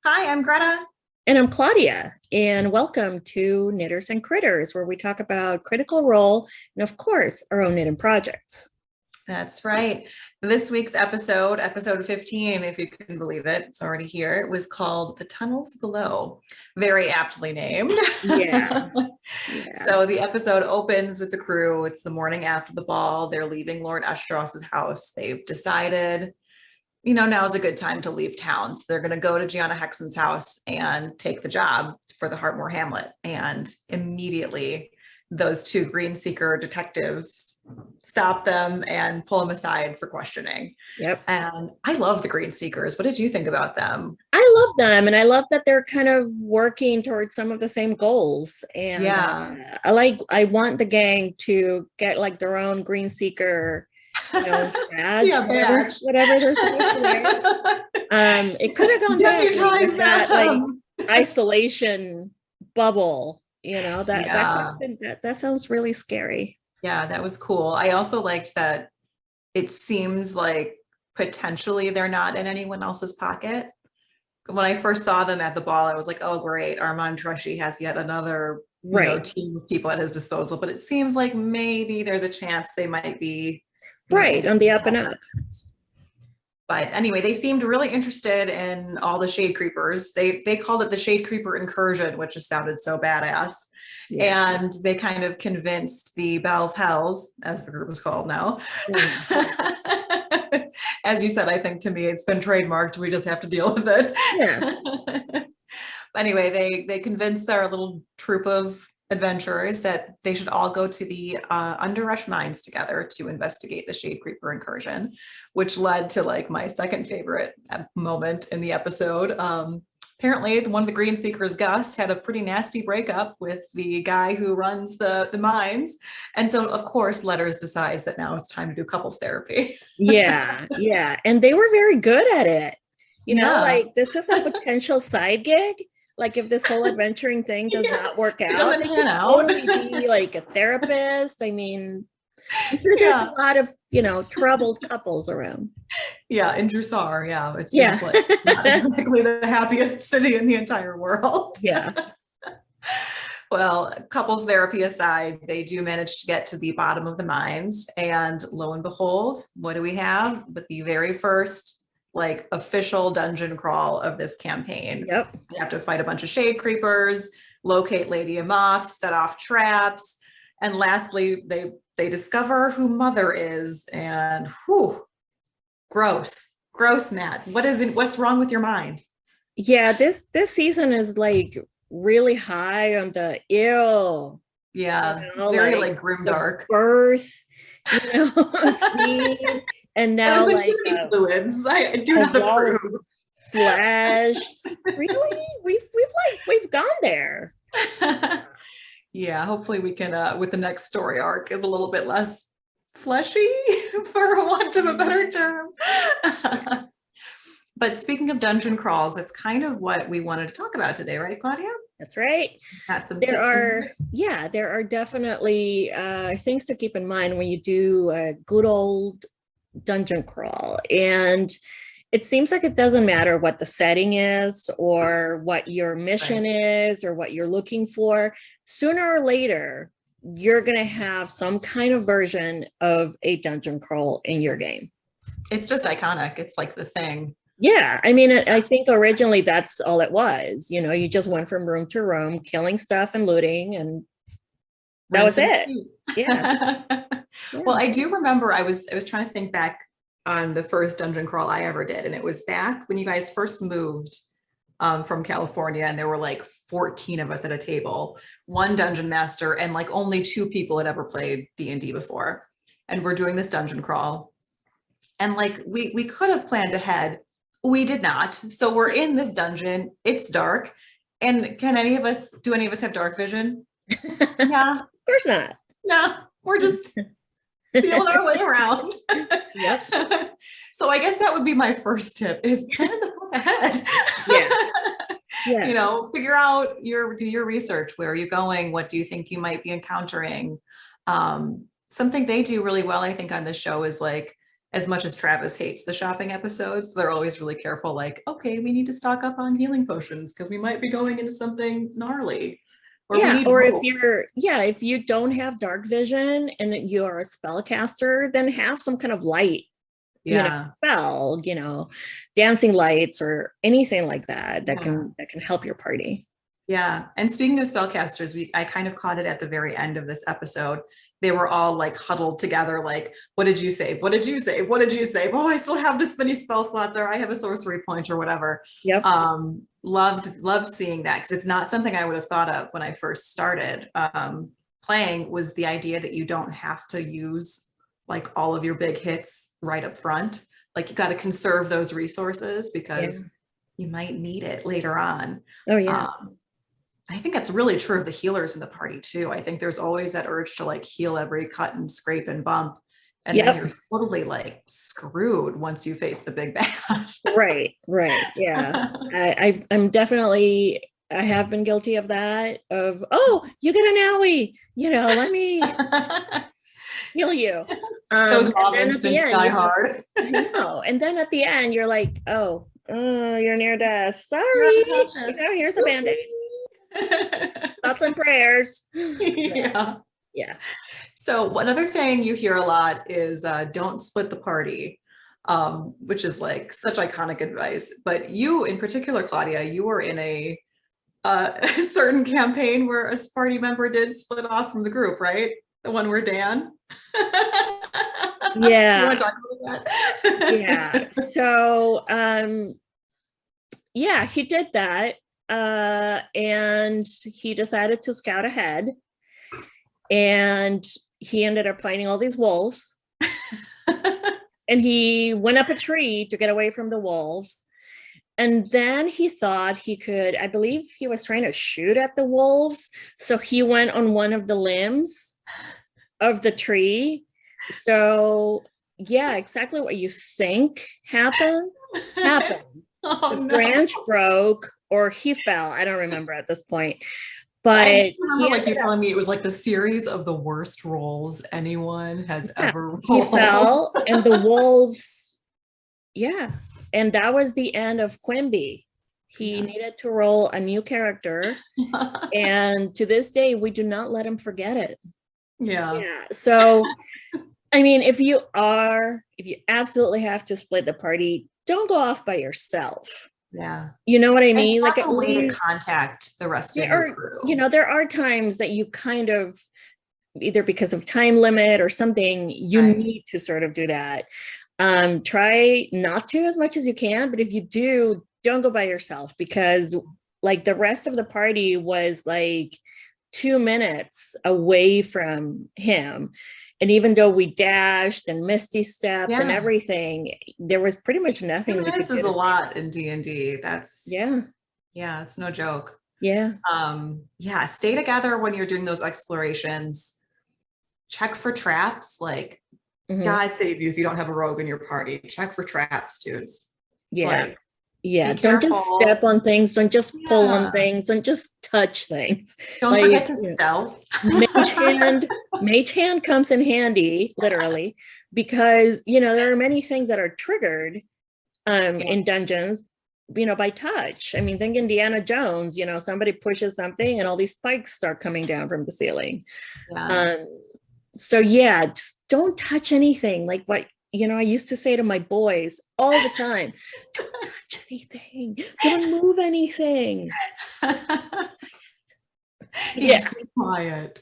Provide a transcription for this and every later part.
Hi, I'm Greta. And I'm Claudia, and welcome to Knitters and Critters, where we talk about Critical Role and, of course, our own knitting projects. That's right. This week's episode 15, if you can believe it, it's already here, was called The Tunnels Below. Very aptly named. Yeah. Yeah. So the episode opens with the crew. It's the morning after the ball. They're leaving Lord Estros's house. They've decided, now is a good time to leave town. So they're going to go to Gianna Hexon's house and take the job for the Hartmore Hamlet. And immediately, those two Green Seeker detectives stop them and pull them aside for questioning. Yep. And I love the Green Seekers. What did you think about them? I love them, and I love that they're kind of working towards some of the same goals. And Yeah. I want the gang to get like their own Green Seeker, badge, Yeah, badge. whatever they're supposed to wear. It could have gone bad with that like isolation bubble. That sounds really scary. Yeah, that was cool. I also liked that it seems like potentially they're not in anyone else's pocket. When I first saw them at the ball, I was like, oh, great. Armand Tresci has yet another team of people at his disposal. But it seems like maybe there's a chance they might be right on the up and up. But anyway, they seemed really interested in all the shade creepers. They called it the shade creeper incursion, which just sounded so badass. Yeah. And they kind of convinced the Bells Hells, as the group is called now. Yeah. As you said, I think to me, it's been trademarked. We just have to deal with it. Yeah. Anyway, they convinced our little troop of adventurers that they should all go to the Underrush mines together to investigate the shade creeper incursion, which led to like my second favorite moment in the episode. Apparently one of the Green Seekers, Gus, had a pretty nasty breakup with the guy who runs the mines. And so of course Letters decides that now it's time to do couples therapy. Yeah. And they were very good at it. Like this is a potential side gig. Like if this whole adventuring thing does not work out, it doesn't pan out. Totally be like a therapist. I mean, I'm sure there's a lot of, troubled couples around. Yeah, in Drusar, yeah. It seems like not exactly the happiest city in the entire world. Yeah. Well, couples therapy aside, they do manage to get to the bottom of the mines. And lo and behold, what do we have? But the very first like official dungeon crawl of this campaign. Yep. They have to fight a bunch of shade creepers, locate Lady of Moth, set off traps, and lastly, they discover who Mother is, and gross, Matt. What's wrong with your mind? Yeah, this season is like really high on the ew. Yeah, it's very like grimdark. Birth, scene. And now there's been too many fluids. I do not approve. Flesh. Really? We've gone there. Yeah, hopefully we can with the next story arc is a little bit less fleshy, for want of a better term. But speaking of dungeon crawls, that's kind of what we wanted to talk about today, right, Claudia? That's right. There are definitely things to keep in mind when you do a good old dungeon crawl. And it seems like it doesn't matter what the setting is or what your mission is or what you're looking for. Sooner or later, you're going to have some kind of version of a dungeon crawl in your game. It's just iconic. It's like the thing. Yeah. I mean, I think originally that's all it was. You just went from room to room, killing stuff and looting, and that was it. Yeah. Well, I do remember I was trying to think back on the first dungeon crawl I ever did. And it was back when you guys first moved from California, and there were like 14 of us at a table, one dungeon master, and like only 2 people had ever played D&D before. And we're doing this dungeon crawl. And like we could have planned ahead. We did not. So we're in this dungeon. It's dark. And do any of us have dark vision? Yeah. Of course not. No, we're just feeling our way around. Yep. So I guess that would be my first tip is plan the fuck ahead. Yeah. Yes. Figure out do your research. Where are you going? What do you think you might be encountering? Something they do really well, I think, on this show is like as much as Travis hates the shopping episodes, they're always really careful, like, okay, we need to stock up on healing potions because we might be going into something gnarly. Or we Yeah, need or if hope. if you don't have dark vision and you're a spellcaster, then have some kind of light, Yeah. spell, dancing lights or anything like that Yeah. that can help your party. Yeah. And speaking of spellcasters, I kind of caught it at the very end of this episode. They were all like huddled together, like, what did you say? What did you say? What did you say? Oh, I still have this many spell slots, or I have a sorcery point or whatever. Yep. Loved seeing that, because it's not something I would have thought of when I first started playing, was the idea that you don't have to use like all of your big hits right up front. Like you got to conserve those resources because you might need it later on. Oh yeah. I think that's really true of the healers in the party too. I think there's always that urge to like heal every cut and scrape and bump. And then you're totally like screwed once you face the big bad. Right. Yeah. I'm definitely, I have been guilty of that, of, oh, you get an owie, let me heal you. Those mom instincts die hard. I know. And then at the end, you're like, oh, you're near death. Sorry. Here's a Band-Aid. Thoughts and prayers. Yeah. So one other thing you hear a lot is don't split the party, which is like such iconic advice. But you in particular, Claudia, you were in a certain campaign where a party member did split off from the group, right? The one where Dan. Yeah. Do you want to talk about that? Yeah. So he did that. And he decided to scout ahead, and he ended up finding all these wolves. And he went up a tree to get away from the wolves. And then he thought he could, I believe he was trying to shoot at the wolves. So he went on one of the limbs of the tree. So yeah, exactly what you think happened. Oh, the no. branch broke, or he fell. I don't remember at this point. But I remember like you telling me it was like the series of the worst rolls anyone has ever rolled. He fell, and the wolves, and that was the end of Quimby. He needed to roll a new character, and to this day, we do not let him forget it. Yeah. So, I mean, if you absolutely have to split the party, don't go off by yourself. Yeah. You know what I mean? It's like a way to contact the rest of your crew. There are times that you kind of, either because of time limit or something, you need to sort of do that. Try not to as much as you can, but if you do, don't go by yourself, because like the rest of the party was like 2 minutes away from him. And even though we dashed and Misty stepped and everything, there was pretty much nothing. 2 minutes is a lot in D&D. That's it's no joke. Yeah. Stay together when you're doing those explorations. Check for traps. Like, God save you if you don't have a rogue in your party. Check for traps, dudes. Don't just step on things. Don't just pull on things. Don't just touch things. Don't forget to stealth. Mage hand comes in handy, literally, because there are many things that are triggered in dungeons, by touch. I mean, think Indiana Jones. Somebody pushes something, and all these spikes start coming down from the ceiling. Just don't touch anything. Like what I used to say to my boys all the time, don't touch anything, don't move anything. Be quiet.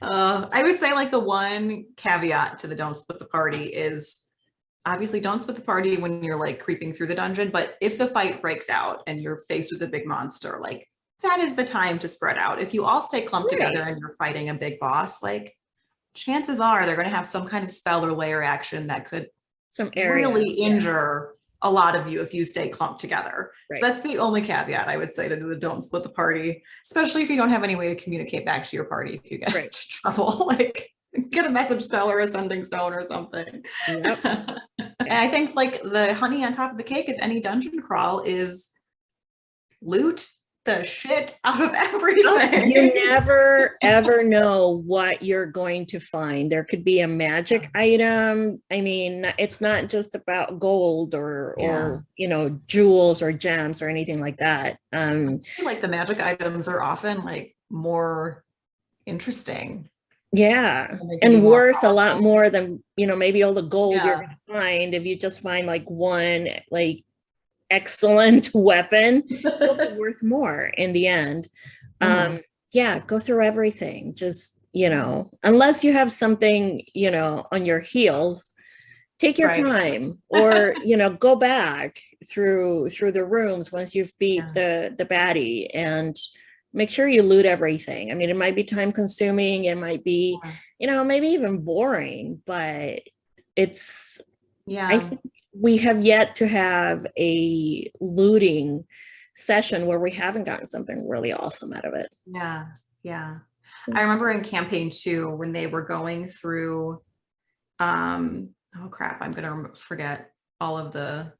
I would say like the one caveat to the don't split the party is obviously don't split the party when you're like creeping through the dungeon, but if the fight breaks out and you're faced with a big monster, like that is the time to spread out. If you all stay clumped together and you're fighting a big boss, like chances are they're going to have some kind of spell or layer action that could really injure a lot of you if you stay clumped together. So that's the only caveat I would say to the don't split the party, especially if you don't have any way to communicate back to your party if you get into trouble, like get a message spell or a sending stone or something. And I think like the honey on top of the cake of any dungeon crawl is loot the shit out of You everything. never ever know what you're going to find. There could be a magic item. I mean, it's not just about gold or jewels or gems or anything like that. Like the magic items are often like more interesting. Yeah. And they can be And more worth a lot powerful. more than, maybe all the gold you're Yeah. gonna find. If you just find like one like excellent weapon, it'll be worth more in the end. Mhm. Yeah, go through everything. Just, unless you have something, on your heels, take your Right. time, or, go back through the rooms once you've beat Yeah. the baddie, and make sure you loot everything. I mean, it might be time consuming, it might be, maybe even boring, but it's, I Yeah. think we have yet to have a looting session where we haven't gotten something really awesome out of it. Yeah. Yeah. I remember in campaign 2 when they were going through oh crap, I'm gonna forget all of the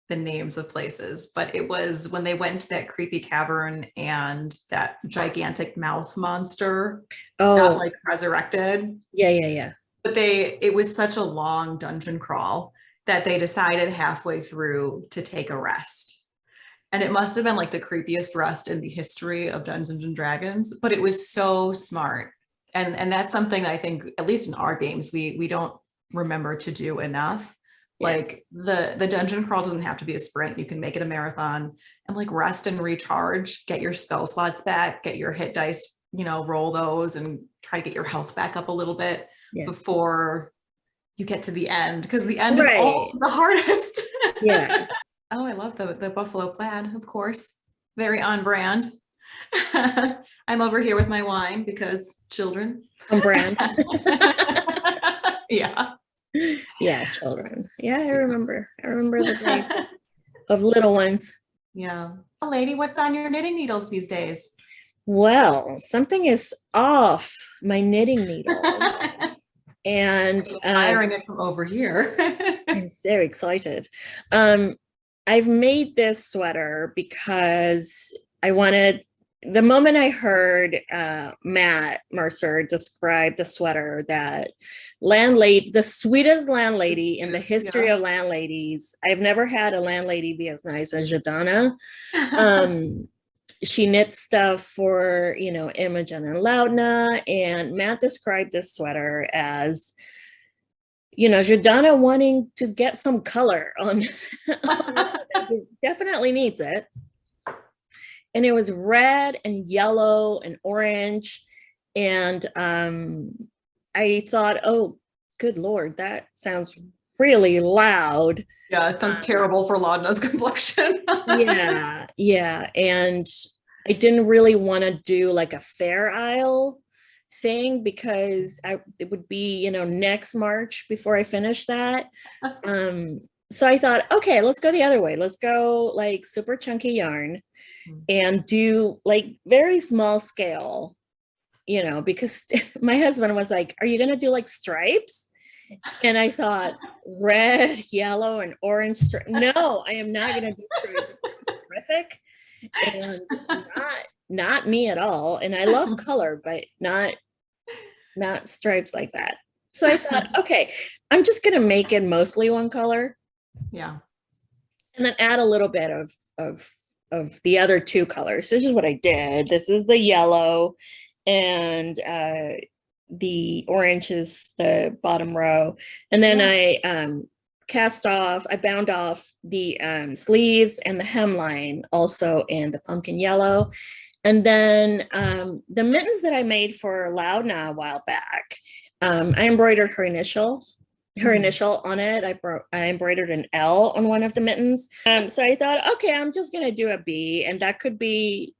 names of places, but it was when they went to that creepy cavern and that gigantic mouth monster got Oh, like resurrected. yeah. But it was such a long dungeon crawl that they decided halfway through to take a rest. And it must have been like the creepiest rest in the history of Dungeons and Dragons, but it was so smart. And that's something that I think, at least in our games, we don't remember to do enough. Yeah. Like the dungeon crawl doesn't have to be a sprint. You can make it a marathon and like rest and recharge, get your spell slots back, get your hit dice, roll those and try to get your health back up a little bit Yeah. before you get to the end, because the end is Right. all the hardest. Yeah. Oh, I love the buffalo plaid, of course. Very on brand. I'm over here with my wine because children. On brand. Yeah. Yeah, children. Yeah, I remember. I remember the days of little ones. Yeah. Oh, lady, what's on your knitting needles these days? Well, something is off my knitting needle. And firing it from over here. I'm so excited. I've made this sweater because I wanted, the moment I heard Matt Mercer describe the sweater, that landlady, the sweetest landlady in the history of landladies. I've never had a landlady be as nice as Jadana. She knits stuff for, Imogen and Loudna, and Matt described this sweater as, Jordana wanting to get some color on definitely needs it. And it was red and yellow and orange. And I thought, oh, good Lord, that sounds really loud. Yeah, it sounds terrible for Laudna's complexion. Yeah. And I didn't really want to do like a Fair Isle thing, because it would be, next March before I finish that. So I thought, okay, let's go the other way. Let's go like super chunky yarn and do like very small scale, because my husband was like, are you going to do like stripes? And I thought, red, yellow, and orange. No, I am not going to do stripes. It's horrific and not me at all. And I love color, but not stripes like that. So I thought, okay, I'm just going to make it mostly one color. Yeah. And then add a little bit of the other two colors. So this is what I did. This is the yellow, and the orange is the bottom row. And then I bound off the sleeves and the hemline also in the pumpkin yellow. And then the mittens that I made for Loudna a while back, I embroidered her initial on it. I embroidered an L on one of the mittens. So I thought, okay, I'm just gonna do a B, and that could be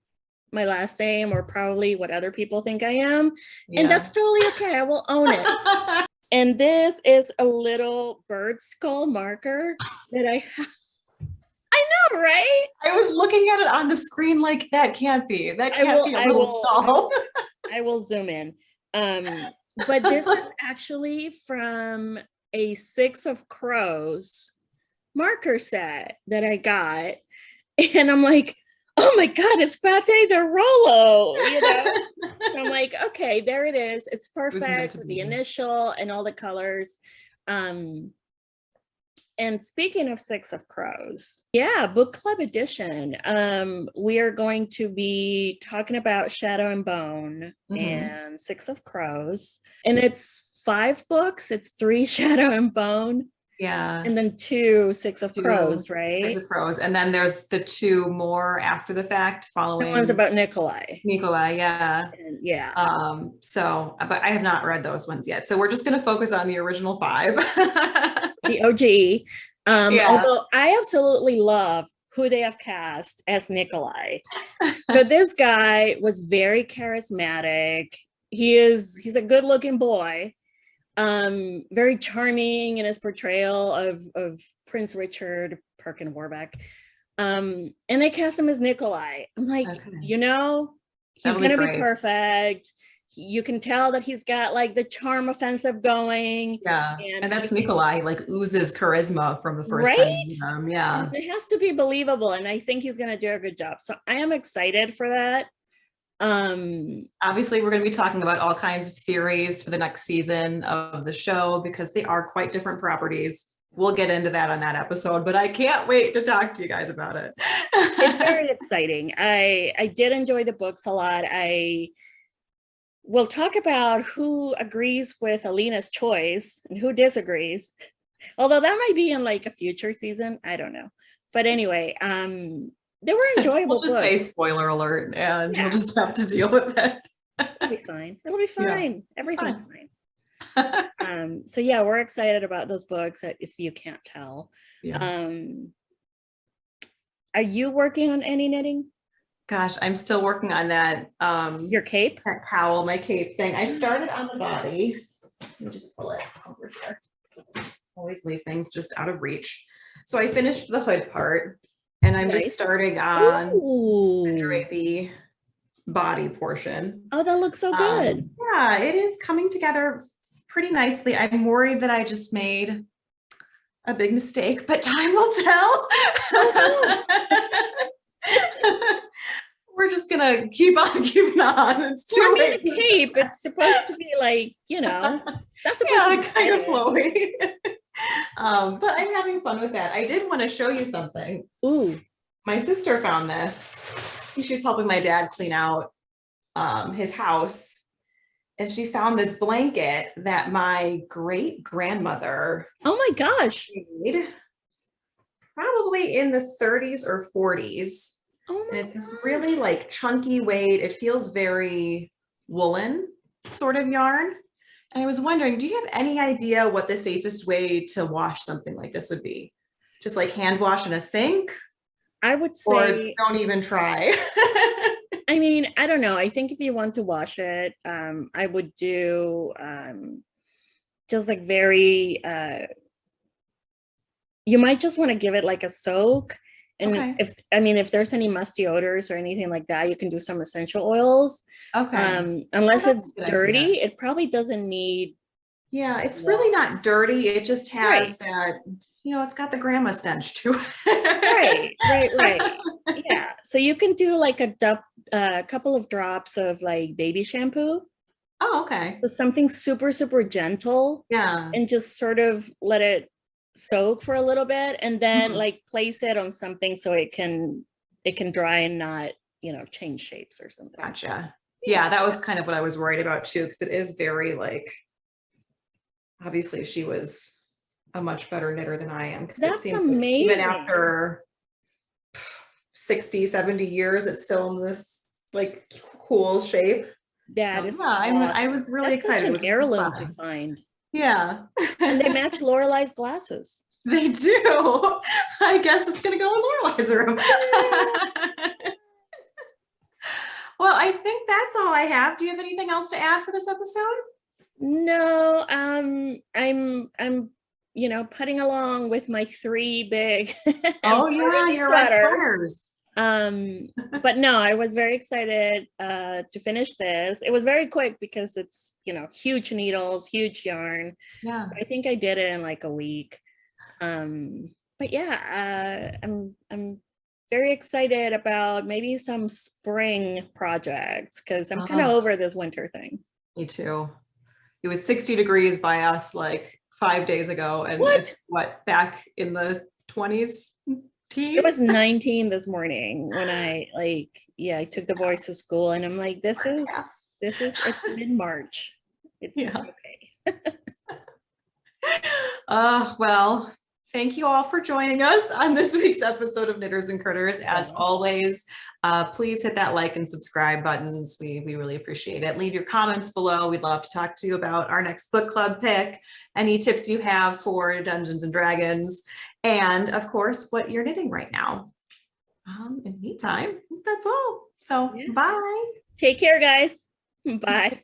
my last name or probably what other people think I am. Yeah. And that's totally okay. I will own it. And this is a little bird skull marker that I have. I know, right? I was looking at it on the screen like, that can't be. That can't be a little skull. I will zoom in. But this is actually from a 6 of Crows marker set that I got. And I'm like, oh my God, it's Pate de Rollo, So I'm like, okay, there it is. It's perfect with the initial and all the colors. And speaking of Six of Crows, yeah, book club edition. We are going to be talking about Shadow and Bone and Six of Crows. And it's 5 books. It's 3 Shadow and Bone. Yeah. And then 2 Six of Crows, right? Six of Crows. And then there's the 2 more after the fact following. The one's about Nikolai. Yeah. And yeah. So, but I have not read those ones yet. So we're just going to focus on the original 5. The OG. Although I absolutely love who they have cast as Nikolai. So this guy was very charismatic. He's a good looking boy. Very charming in his portrayal of Prince Richard Perkin Warbeck. And they cast him as Nikolai. I'm like, he's gonna be perfect. You can tell that he's got like the charm offensive going. Yeah. And that's Nikolai, like oozes charisma from the first time you meet him. Yeah. And it has to be believable. And I think he's gonna do a good job. So I am excited for that. Obviously, we're going to be talking about all kinds of theories for the next season of the show because they are quite different properties. We'll get into that on that episode, but I can't wait to talk to you guys about it. It's very exciting. I did enjoy the books a lot. We'll talk about who agrees with Alina's choice and who disagrees. Although that might be in like a future season. I don't know. But anyway, they were enjoyable we'll just books. say spoiler alert and you'll just have to deal with it. It'll be fine. It'll be fine. Yeah, everything's fine. So yeah, we're excited about those books if you can't tell. Yeah. Are you working on any knitting? Gosh, I'm still working on that. Your cape? That cowl, my cape thing. I started on the body. Let me just pull it over here. Always leave things just out of reach. So I finished the hood part. And I'm just starting on the drapey body portion. Oh, that looks so good. Yeah, it is coming together pretty nicely. I'm worried that I just made a big mistake, but time will tell. We're just gonna keep on keeping on. It's too late. A cape. It's supposed to be like, that's supposed to be kind of flowy. But I'm having fun with that. I did want to show you something. Ooh. My sister found this. She was helping my dad clean out his house. And she found this blanket that my great grandmother. Oh my gosh. Made, probably in the 30s or 40s. Oh my and it's this really like chunky weight. It feels very woolen sort of yarn. And I was wondering, do you have any idea what the safest way to wash something like this would be? Just like hand wash in a sink? I would say, or don't even try. I mean, I don't know. I think if you want to wash it, I would do just like very, you might just want to give it like a soak. And if there's any musty odors or anything like that, you can do some essential oils. Okay. Unless it's dirty, it probably doesn't need. Yeah, it's really not dirty. It just has that, it's got the grandma stench too. Right. Yeah. So you can do like a couple of drops of like baby shampoo. Oh, okay. So something super, super gentle. Yeah. And just sort of let it soak for a little bit and then like place it on something so it can dry and not, change shapes or something. Gotcha. Yeah, that was kind of what I was worried about too, because it is very like, obviously she was a much better knitter than I am. That's amazing. Like even after 60, 70 years, it's still in this like cool shape. That is awesome. I was really excited. Such an heirloom to find. Yeah. And they match Lorelai's glasses. They do. I guess it's gonna go in Lorelai's room. Well, I think that's all I have. Do you have anything else to add for this episode? No, I'm putting along with my 3 big your red sweaters. But no, I was very excited to finish this. It was very quick because it's huge needles, huge yarn. Yeah, so I think I did it in like a week. But yeah, I'm very excited about maybe some spring projects because I'm kind of Oh, over this winter thing. me too. It was 60 degrees by us like 5 days ago, and What? it's what, back in the 20s, It was teens? 19 this morning when I took the boys to school, and I'm like, Yes. it's mid-March. It's Yeah. okay. Well, thank you all for joining us on this week's episode of Knitters and Critters. As always, please hit that like and subscribe buttons. We really appreciate it. Leave your comments below. We'd love to talk to you about our next book club pick, any tips you have for Dungeons and Dragons, and of course, what you're knitting right now. In the meantime, that's all. So Yeah. bye. Take care, guys. Bye.